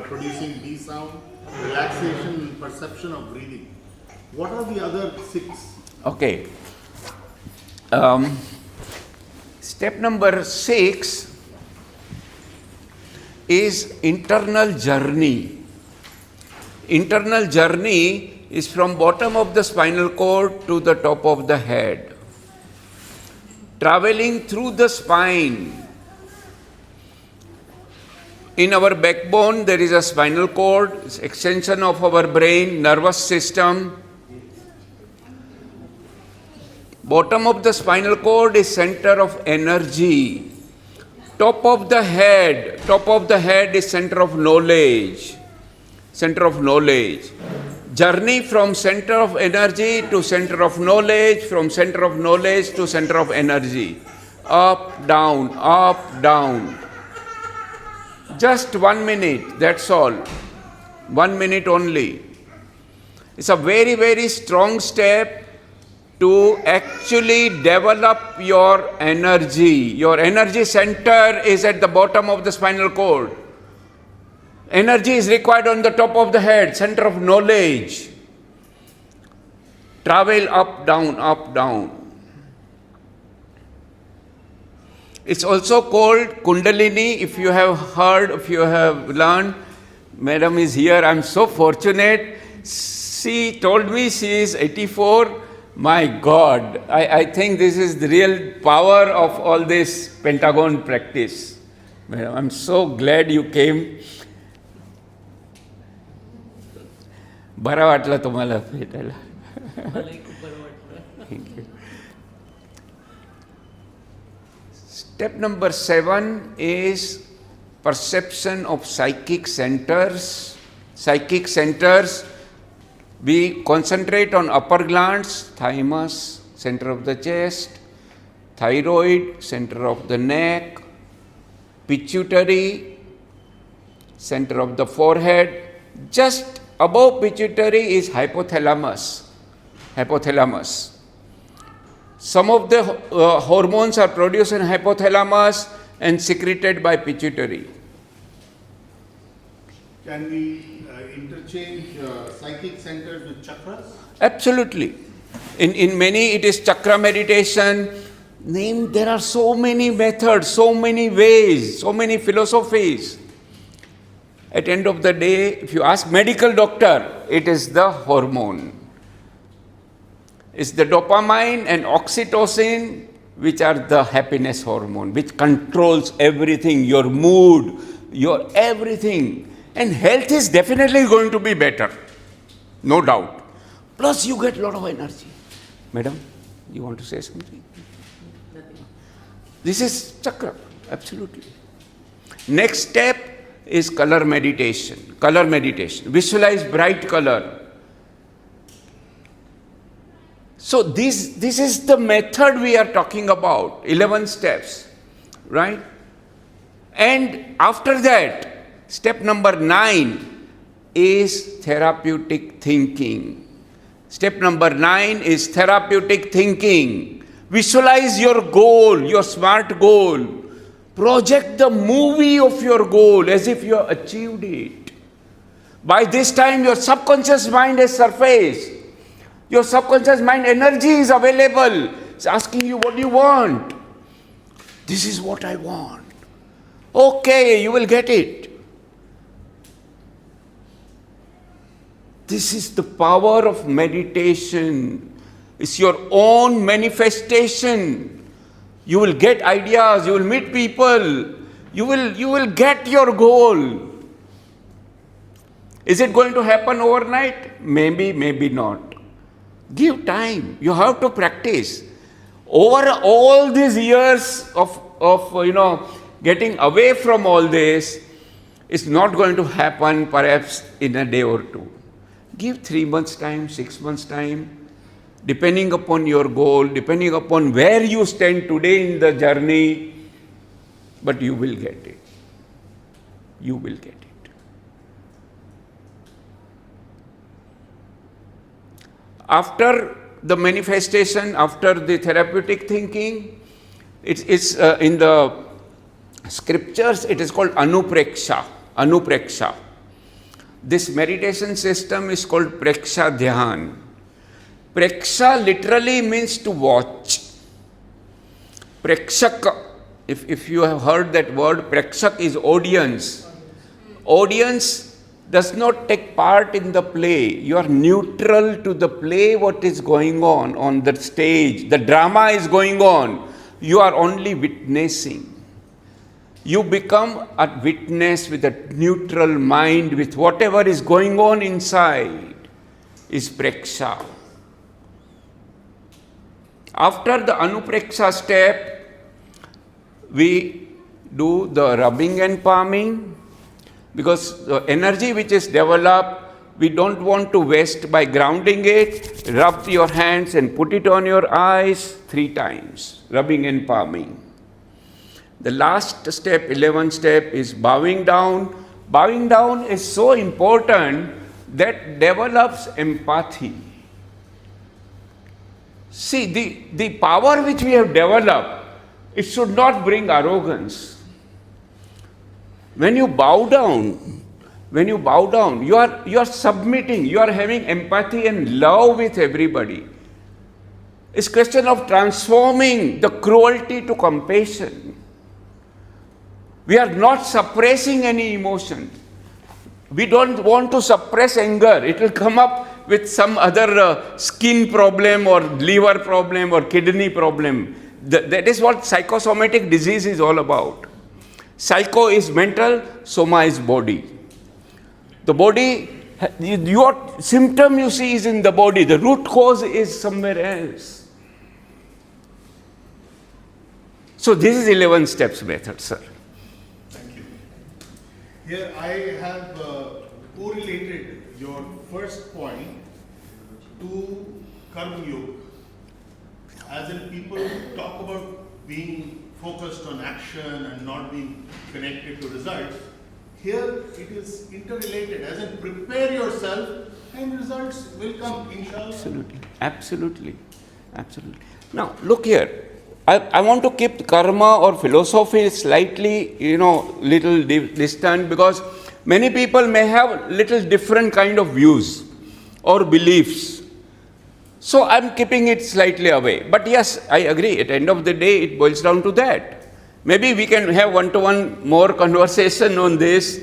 producing D sound, relaxation and perception of breathing. What are the other 6? Okay. Step number 6 is internal journey. Internal journey is from bottom of the spinal cord to the top of the head. Traveling through the spine. In our backbone, there is a spinal cord, it's extension of our brain, nervous system. Bottom of the spinal cord is center of energy. Top of the head is center of knowledge. Center of knowledge. Journey from center of energy to center of knowledge, from center of knowledge to center of energy. Up, down, up, down. Just 1 minute, that's all. 1 minute only. It's a very, very strong step to actually develop your energy. Your energy center is at the bottom of the spinal cord. Energy is required on the top of the head, center of knowledge. Travel up, down, up, down. It's also called Kundalini. If you have heard, if you have learned, Madam is here. I'm so fortunate. She told me she is 84. My God, I think this is the real power of all this Pentagon practice. Madam, I'm so glad you came. बरं वाटलं तुम्हाला भेटायला. Thank you. Step number 7 is perception of psychic centers. Psychic centers, we concentrate on upper glands, thymus, center of the chest, thyroid, center of the neck, pituitary, center of the forehead. Just above pituitary is hypothalamus. Hypothalamus. Some of the hormones are produced in hypothalamus and secreted by pituitary. Can we interchange psychic centers with chakras? Absolutely. In many it is chakra meditation. There are so many methods, so many ways, so many philosophies. At the end of the day, if you ask medical doctor, it is the hormone. It's the dopamine and oxytocin which are the happiness hormone, which controls everything, your mood, your everything. And health is definitely going to be better, no doubt. Plus you get a lot of energy. Madam, you want to say something? This is chakra, absolutely. Next step is color meditation. Color meditation. Visualize bright color. So this is the method we are talking about, 11 steps, right? And after that, step number 9 is therapeutic thinking. Step number 9 is therapeutic thinking. Visualize your goal, your SMART goal. Project the movie of your goal as if you have achieved it. By this time, your subconscious mind has surfaced. Your subconscious mind energy is available. It's asking you, what do you want? This is what I want. Okay, you will get it. This is the power of meditation. It's your own manifestation. You will get ideas, you will meet people, you will get your goal. Is it going to happen overnight? Maybe, maybe not. Give time. You have to practice. Over all these years of getting away from all this, it's not going to happen perhaps in a day or two. Give 3 months time, 6 months time. Depending upon your goal, depending upon where you stand today in the journey, but you will get it. You will get it. After the manifestation, after the therapeutic thinking, it's in the scriptures, it is called anupreksha. Anupreksha. This meditation system is called Preksha Dhyan. Preksha literally means to watch. Prekshak, if you have heard that word, Prekshak is audience. Audience does not take part in the play. You are neutral to the play, what is going on the stage. The drama is going on. You are only witnessing. You become a witness with a neutral mind, with whatever is going on inside, is Preksha. After the Anupreksha step, we do the rubbing and palming, because the energy which is developed, we don't want to waste by grounding it. Rub your hands and put it on your eyes 3 times, rubbing and palming. The last step, 11th step, is bowing down. Bowing down is so important that develops empathy. See, the power which we have developed, it should not bring arrogance. When you bow down, you are submitting, you are having empathy and love with everybody. It's a question of transforming the cruelty to compassion. We are not suppressing any emotion. We don't want to suppress anger. It will come up with some other skin problem or liver problem or kidney problem. That is what psychosomatic disease is all about. Psycho is mental, soma is body. The body, your symptom you see is in the body. The root cause is somewhere else. So this is 11 steps method, sir. Thank you. Here I have correlated your first point to Karma Yoga. As in, people talk about being focused on action and not being connected to results. Here it is interrelated, as in prepare yourself and results will come, inshallah. Absolutely. Now look here. I want to keep karma or philosophy slightly, little distant, because many people may have little different kind of views or beliefs. So I'm keeping it slightly away. But yes, I agree. At the end of the day, it boils down to that. Maybe we can have one-to-one more conversation on this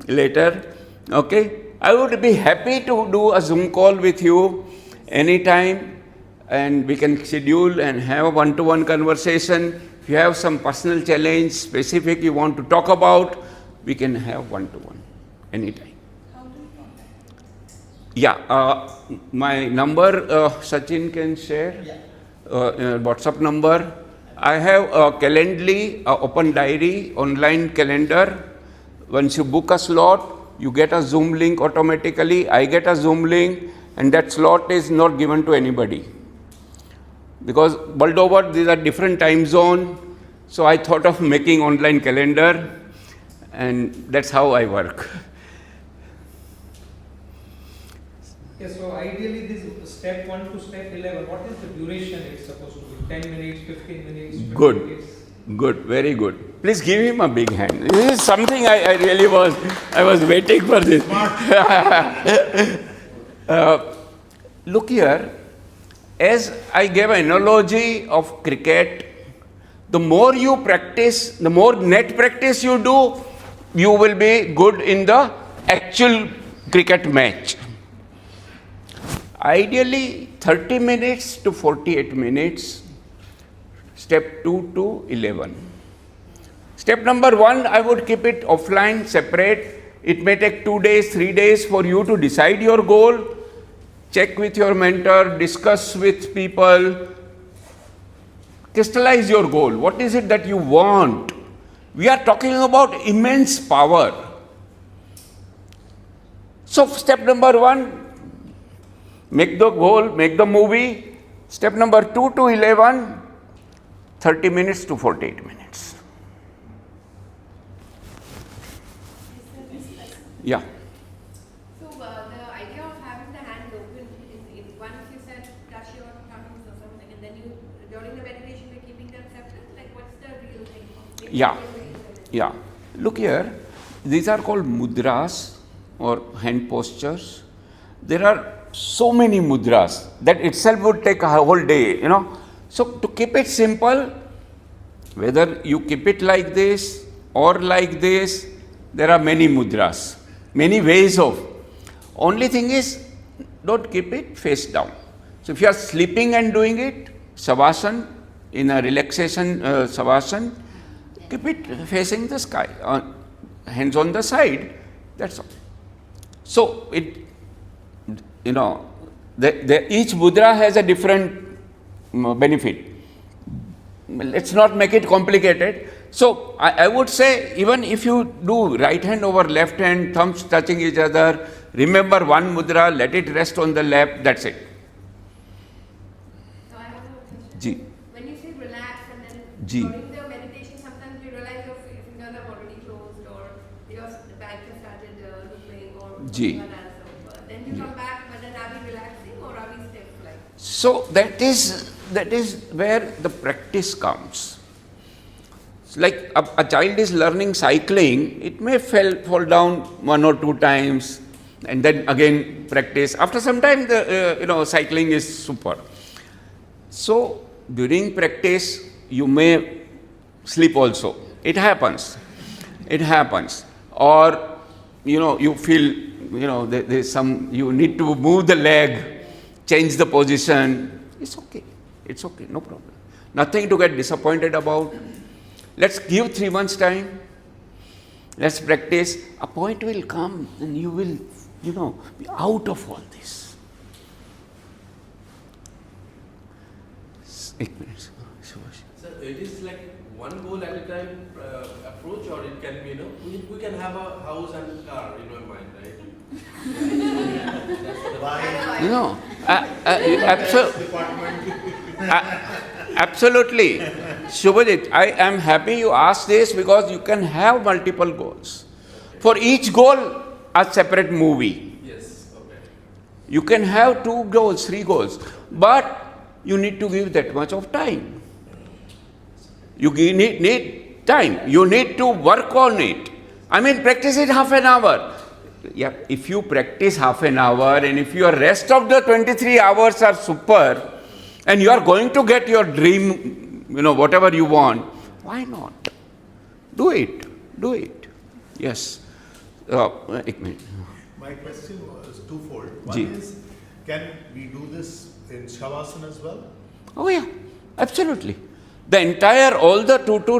later. Okay? I would be happy to do a Zoom call with you anytime, and we can schedule and have a one-to-one conversation. If you have some personal challenge, specific you want to talk about, we can have one-to-one anytime. How do you contact? Yeah, my number, Sachin can share. WhatsApp number. I have a Calendly, open diary, online calendar. Once you book a slot, you get a Zoom link automatically. I get a Zoom link, and that slot is not given to anybody. Because world over, these are different time zone. So I thought of making online calendar, and that's how I work. Yes, so ideally this step 1 to step 11, what is the duration it's supposed to be? 10 minutes, 15 minutes, 20 Good. minutes? Good, very good. Please give him a big hand. This is something I really was waiting for this. Look here, as I gave an analogy of cricket, the more you practice, the more net practice you do, you will be good in the actual cricket match. Ideally, 30 minutes to 48 minutes, step 2 to 11. Step number 1, I would keep it offline, separate. It may take 2 days, 3 days for you to decide your goal. Check with your mentor, discuss with people, crystallize your goal. What is it that you want? We are talking about immense power. So step number 1, make the goal, make the movie. Step number 2 to 11, 30 minutes to 48 minutes. Yeah. So the idea of having the hand open is once you said touch your tongues or something, and then you during the meditation you're keeping them separate. Like what's the real thing? Yeah. Look here, these are called mudras. or hand postures. There are so many mudras that itself would take a whole day, you know. So to keep it simple, whether you keep it like this or like this, there are many mudras, many ways of. Only thing is, don't keep it face down. So if you are sleeping and doing it, savasana, in a relaxation savasana, keep it facing the sky, hands on the side, that's all. So it, you know, each mudra has a different benefit. Let's not make it complicated. So I would say, even if you do right hand over left hand, thumbs touching each other, remember one mudra, let it rest on the lap, that's it. So I have a question. Ji. When you say relax and then Ji. during the meditation, sometimes you realize your fingers are already closed or your back has started looping or Ji. something like that. So, then you come back, but then are we relaxing or are we stiff like? So that is where the practice comes. It's like a child is learning cycling, it may fall down 1 or 2 times, and then again practice. After some time, the cycling is super. So during practice, you may sleep also. It happens. It happens. Or you feel there's some, you need to move the leg, change the position. It's okay. It's okay. No problem. Nothing to get disappointed about. Let's give 3 months time. Let's practice. A point will come and you will, be out of all this. 1 minute. So it is like one goal at a time approach, or it can be, we can have a house and car in my mind, right? Absolutely. Shubhajit, I am happy you asked this because you can have multiple goals. For each goal, a separate movie. Yes, okay. You can have 2 goals, 3 goals, but you need to give that much of time. You need time. You need to work on it. I mean, practice it half an hour. Yeah, if you practice half an hour and if your rest of the 23 hours are super and you are going to get your dream, whatever you want, why not? Do it. Do it. Yes. 1 minute. My question was twofold. Ji. One is, can we do this in Shavasana as well? Oh yeah, absolutely. The entire, all the 2 to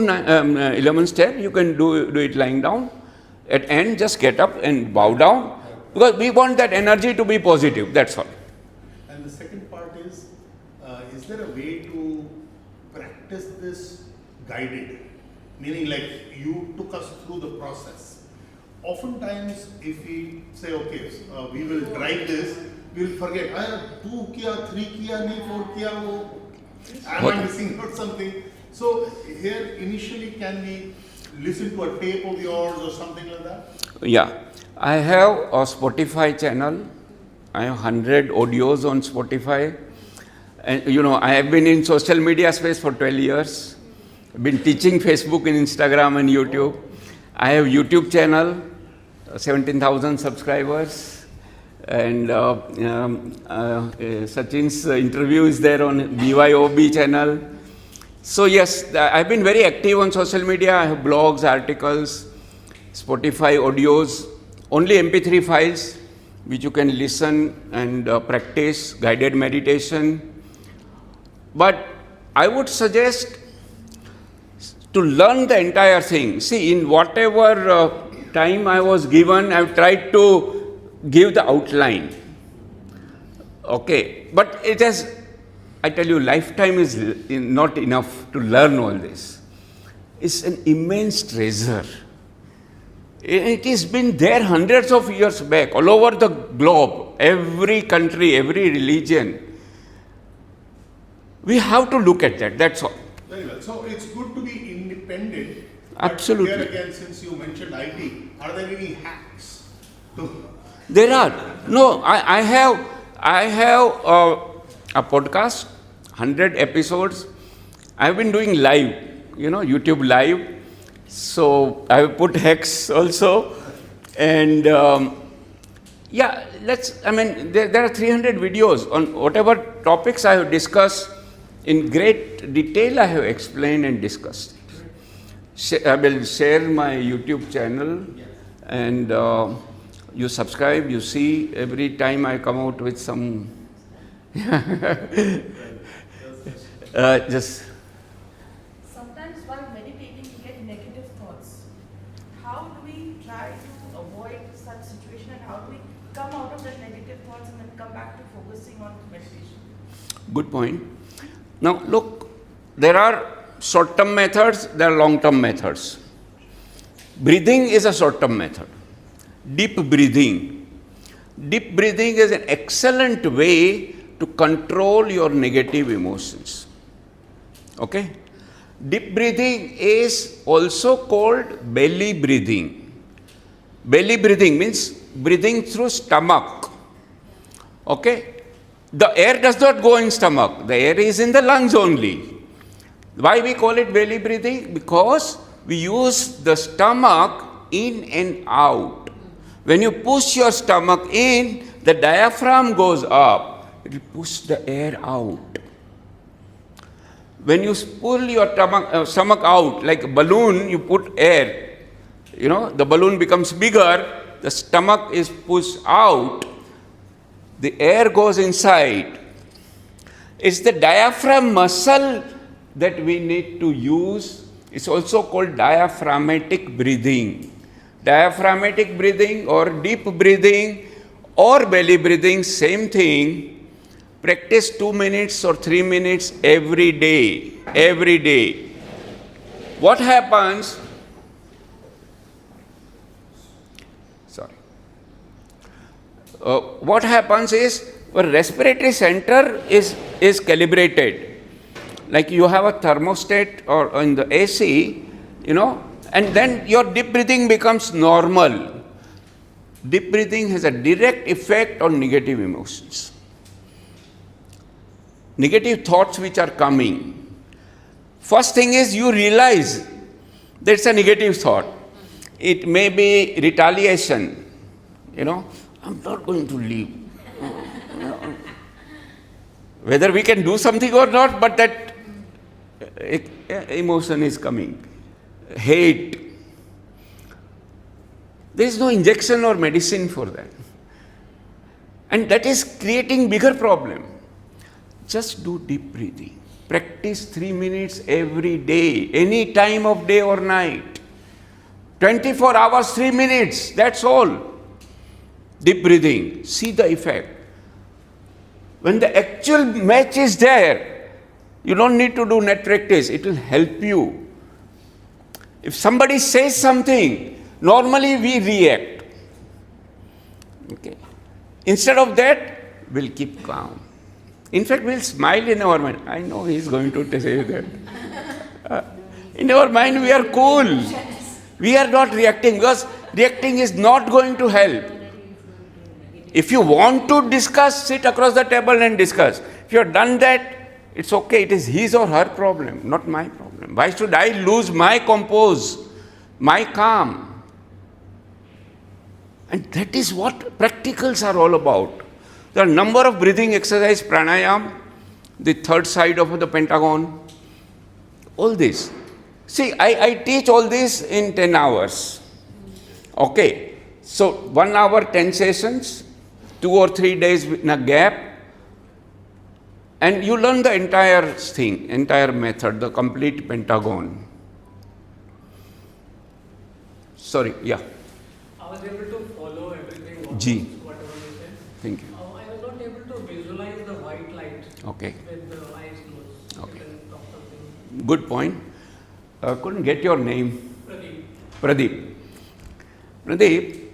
11 step, you can do it lying down. At end, just get up and bow down, because we want that energy to be positive, that's all. And the second part is there a way to practice this guided? Meaning, like, you took us through the process. Oftentimes, if we say, okay, we will drive this, we will forget, 2 kiya, 3 kiya, nahi 4 kiya, am I missing out something? So here, initially, can we listen to a tape of yours or something like that? Yeah, I have a Spotify channel. I have 100 audios on Spotify. And I have been in social media space for 12 years. I've been teaching Facebook and Instagram and YouTube. I have YouTube channel, 17,000 subscribers. And Sachin's interview is there on BYOB channel. So yes, I've been very active on social media. I have blogs, articles, Spotify audios, only MP3 files which you can listen and practice guided meditation. But I would suggest to learn the entire thing. See, in whatever time I was given, I've tried to give the outline. Okay, but it has, I tell you, lifetime is not enough to learn all this. It's an immense treasure. It has been there hundreds of years back, all over the globe, every country, every religion. We have to look at that, that's all. Very well. So it's good to be independent. Absolutely. But here again, since you mentioned IT, are there any hacks to... There are. No, I have a podcast, 100 episodes. I've been doing live, YouTube live. So I have put hacks also. And Yeah, there are 300 videos on whatever topics I have discussed in great detail. I have explained and discussed. I will share my YouTube channel, and you subscribe, you see every time I come out with some just Sometimes while meditating, you get negative thoughts. How do we try to avoid such situation, and how do we come out of that negative thoughts and then come back to focusing on meditation? good point. Now look, there are short-term methods, there are long-term methods. Breathing is a short-term method. Deep breathing. Deep breathing is an excellent way to control your negative emotions. Okay? Deep breathing is also called belly breathing. Belly breathing means breathing through stomach. Okay? The air does not go in stomach. The air is in the lungs only. Why we call it belly breathing? Because we use the stomach in and out. When you push your stomach in, the diaphragm goes up. It will push the air out. When you pull your stomach out, like a balloon, you put air. You know, the balloon becomes bigger, the stomach is pushed out, the air goes inside. It's the diaphragm muscle that we need to use. It's also called diaphragmatic breathing. Diaphragmatic breathing or deep breathing or belly breathing, same thing. Practice 2 minutes or 3 minutes every day. Every day. What happens? Sorry. What happens is our respiratory center is calibrated. Like you have a thermostat or in the AC, you know, and then your deep breathing becomes normal. Deep breathing has a direct effect on negative emotions. Negative thoughts which are coming. First thing is you realize that it's a negative thought. It may be retaliation. You know, I'm not going to leave. Whether we can do something or not, but that emotion is coming. Hate. There is no injection or medicine for that. And that is creating bigger problem. Just do deep breathing. Practice 3 minutes every day, any time of day or night. 24 hours, 3 minutes, that's all. Deep breathing. See the effect. When the actual match is there, you don't need to do net practice, it will help you. If somebody says something, normally we react. Okay. Instead of that, we'll keep calm. In fact, we'll smile in our mind. I know he's going to say that. In our mind, we are cool. We are not reacting because reacting is not going to help. If you want to discuss, sit across the table and discuss. If you have done that, it's okay. It is his or her problem, not my problem. Why should I lose my compose, my calm? And that is what practicals are all about. There are a number of breathing exercise, pranayam, the third side of the pentagon, all this. See, I teach all this in 10 hours. Okay. So 1 hour, 10 sessions, 2 or 3 days in a gap. And you learn the entire thing, entire method, the complete pentagon. Sorry, yeah. I was able to follow everything, G. whatever you said. Thank you. I was not able to visualize the white light Okay. with the eyes closed. Okay. You can talk something. Good point. Couldn't get your name. Pradeep. Pradeep. Pradeep,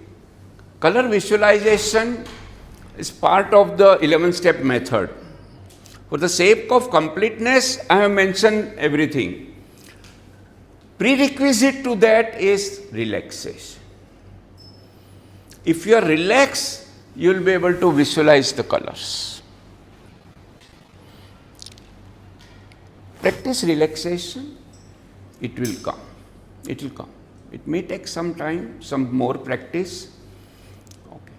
color visualization is part of the 11-step method. For the sake of completeness, I have mentioned everything. Prerequisite to that is relaxation. If you are relaxed, you will be able to visualize the colors. Practice relaxation, it will come. It will come. It may take some time, some more practice. Okay.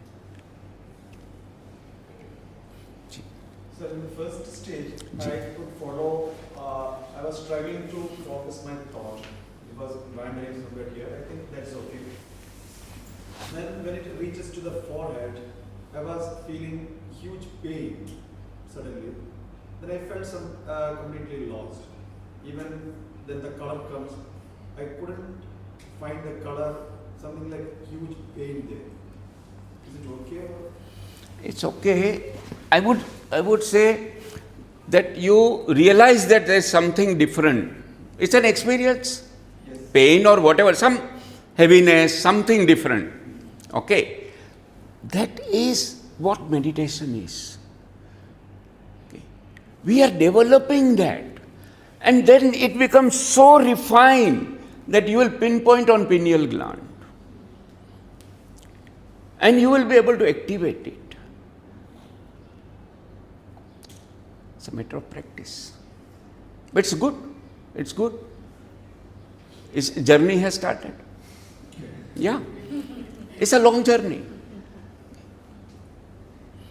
So in the first stage, I could follow, I was struggling to focus my thought because wandering somewhere here, I think that's okay. Then when it reaches to the forehead, I was feeling huge pain suddenly. Then I felt some completely lost. Even then the color comes, I couldn't find the color, something like huge pain there. Is it okay or? It's okay. I would say that you realize that there is something different. It's an experience, Yes. pain or whatever, some heaviness, something different. Okay, that is what meditation is. Okay. We are developing that, and then it becomes so refined that you will pinpoint on pineal gland, and you will be able to activate it. It's a matter of practice. But it's good. It's good. Its journey has started. Yeah. It's a long journey.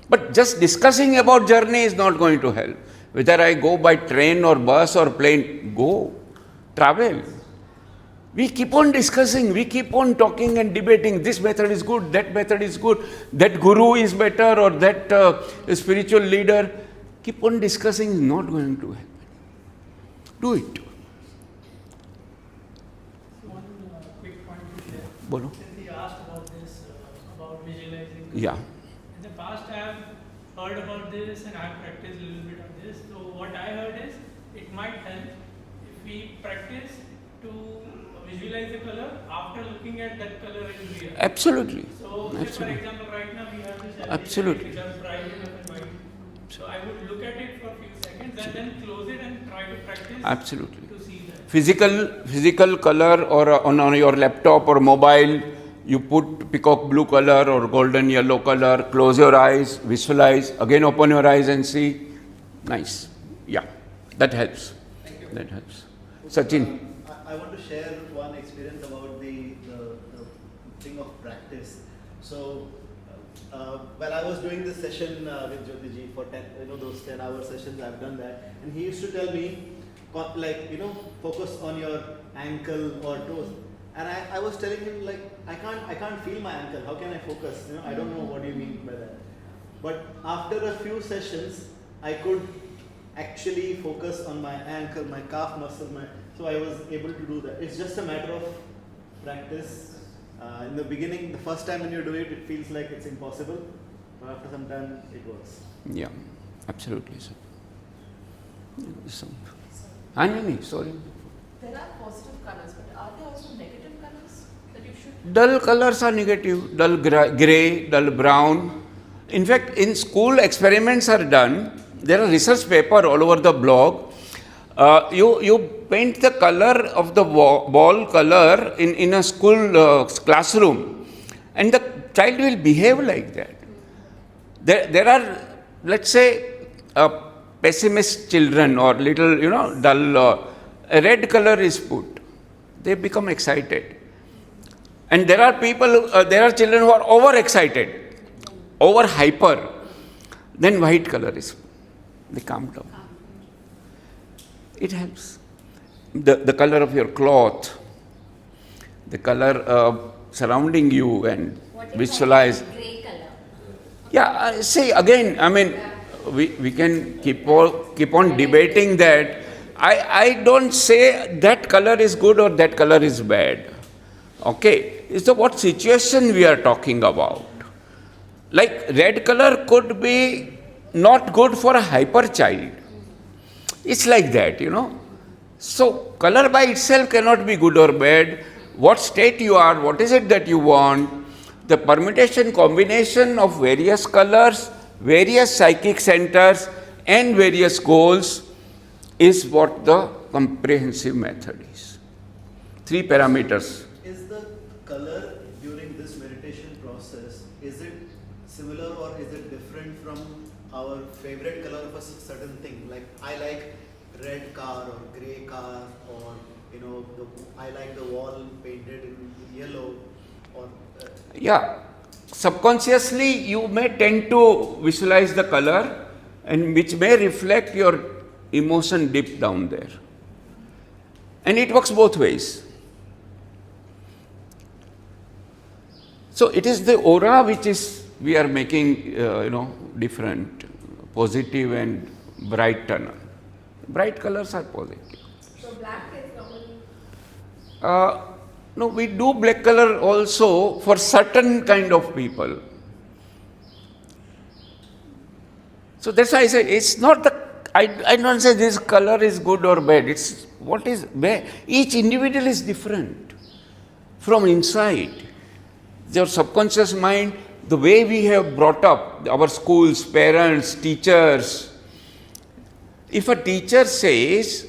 But just discussing about journey is not going to help. Whether I go by train or bus or plane, go. Travel. We keep on discussing, we keep on talking and debating. This method is good, that method is good, that guru is better or that spiritual leader. Keep on discussing is not going to happen. Do it. One quick point to share. Bolo. Since you asked about this, about visualizing. Yeah. In the past, I have heard about this and I have practiced a little bit on this. So what I heard is, it might help if we practice to visualize the color after looking at that color in real. Absolutely. So, say for Absolutely. example, right now we have this Absolutely. which are bright enough and white. So I would look at it for a few seconds and then close it and try to practice Absolutely. to see that. Physical color or on your laptop or mobile, you put peacock blue color or golden yellow color, close your eyes, visualize, again open your eyes and see. Nice. Yeah, that helps. Thank you. That helps. Sachin. I want to share one experience about the thing of practice. So, while I was doing this session with Jyoti ji for 10, those 10-hour sessions, I've done that, and he used to tell me, focus on your ankle or toes. And I was telling him I can't feel my ankle. How can I focus? I don't know what you mean by that. But after a few sessions, I could actually focus on my ankle, my calf muscle, so I was able to do that. It's just a matter of practice. In the beginning, the first time when you do it, it feels like it's impossible. But after some time, it works. Yeah, absolutely. Sir. Anjani, sorry. There are positive colors, but are there also negative colors that you should? Dull colors are negative, dull grey, dull brown. In fact, in school experiments are done. There are research papers all over the blog. You paint the color of the ball color in a school classroom, and the child will behave like that. There are, let's say, pessimist children or little, dull. A red color is put, they become excited. And there are there are children who are overexcited, over hyper. Then white color is put. They calm down. It helps. The color of your cloth, the color surrounding you, and visualize. Grey color. Yeah, see again, I mean, we can keep on debating that. I don't say that color is good or that color is bad. Okay, it's the what situation we are talking about. Like red color could be not good for a hyper child. It's like that, So color by itself cannot be good or bad. What state you are, what is it that you want, the permutation combination of various colors, various psychic centers and various goals is what the comprehensive method is. 3 parameters. Is the color during this meditation process, is it similar or is it different from our favorite color of a certain thing? Like I like red car or grey car, or I like the wall painted in yellow, or Yeah, subconsciously you may tend to visualize the color and which may reflect your emotion deep down there. And it works both ways. So it is the aura which is we are making, different, positive and bright tunnel. Bright colors are positive. So black is normally. No, we do black color also for certain kind of people. So that's why I say it's not the, I don't say this color is good or bad. It's what is bad. Each individual is different from inside. Your subconscious mind, the way we have brought up our schools, parents, teachers. If a teacher says,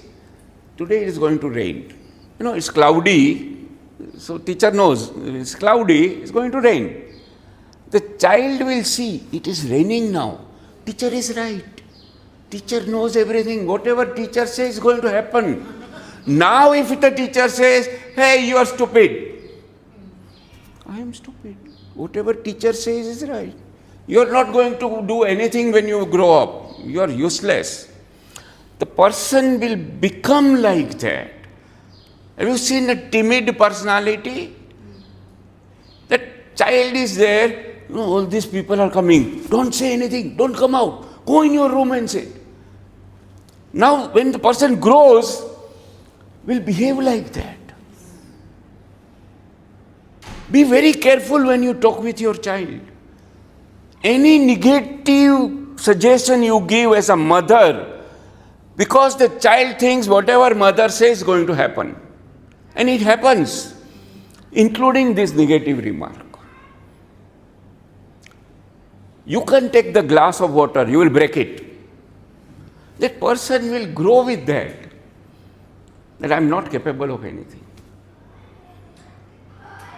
today it is going to rain, it's cloudy, so teacher knows it's cloudy, it's going to rain. The child will see, it is raining now. Teacher is right. Teacher knows everything. Whatever teacher says is going to happen. Now if the teacher says, hey, you are stupid. I am stupid. Whatever teacher says is right. You are not going to do anything when you grow up. You are useless. The person will become like that. Have you seen a timid personality? That child is there. All these people are coming. Don't say anything. Don't come out. Go in your room and sit. Now, when the person grows, will behave like that. Be very careful when you talk with your child. Any negative suggestion you give as a mother, because the child thinks whatever mother says is going to happen. And it happens, including this negative remark. You can take the glass of water, you will break it. That person will grow with that I am not capable of anything.